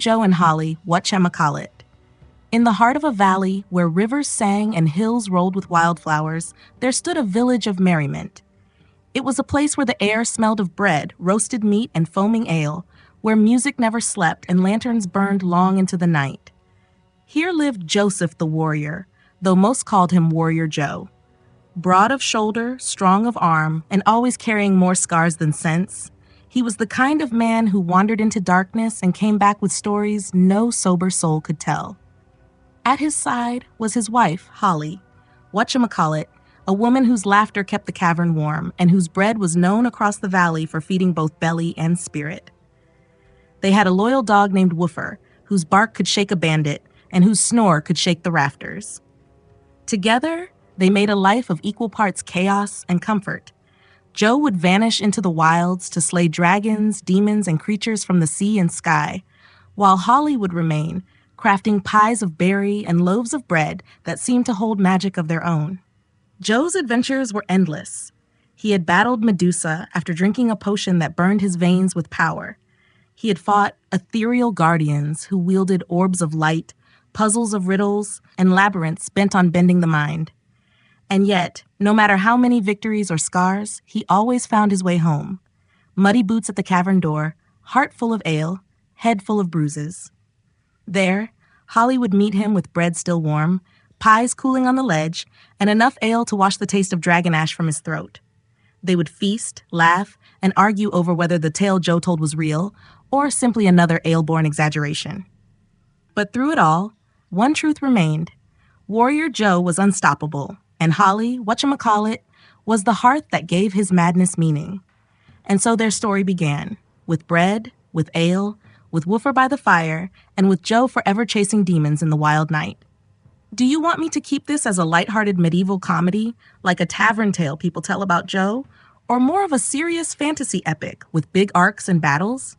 Joe and Holly, whatchamacallit. In the heart of a valley where rivers sang and hills rolled with wildflowers, there stood a village of merriment. It was a place where the air smelled of bread, roasted meat, and foaming ale, where music never slept and lanterns burned long into the night. Here lived Joseph the warrior, though most called him Warrior Joe. Broad of shoulder, strong of arm, and always carrying more scars than sense, he was the kind of man who wandered into darkness and came back with stories no sober soul could tell. At his side was his wife, Holly, whatchamacallit, a woman whose laughter kept the cavern warm and whose bread was known across the valley for feeding both belly and spirit. They had a loyal dog named Woofer, whose bark could shake a bandit and whose snore could shake the rafters. Together, they made a life of equal parts chaos and comfort. Joe would vanish into the wilds to slay dragons, demons, and creatures from the sea and sky, while Holly would remain, crafting pies of berry and loaves of bread that seemed to hold magic of their own. Joe's adventures were endless. He had battled Medusa after drinking a potion that burned his veins with power. He had fought ethereal guardians who wielded orbs of light, puzzles of riddles, and labyrinths bent on bending the mind. And yet, no matter how many victories or scars, he always found his way home. Muddy boots at the cavern door, heart full of ale, head full of bruises. There, Holly would meet him with bread still warm, pies cooling on the ledge, and enough ale to wash the taste of dragon ash from his throat. They would feast, laugh, and argue over whether the tale Joe told was real or simply another ale-born exaggeration. But through it all, one truth remained. Warrior Joe was unstoppable, and Holly, whatchamacallit, was the heart that gave his madness meaning. And so their story began, with bread, with ale, with Woofer by the fire, and with Joe forever chasing demons in the wild night. Do you want me to keep this as a lighthearted medieval comedy, like a tavern tale people tell about Joe, or more of a serious fantasy epic with big arcs and battles?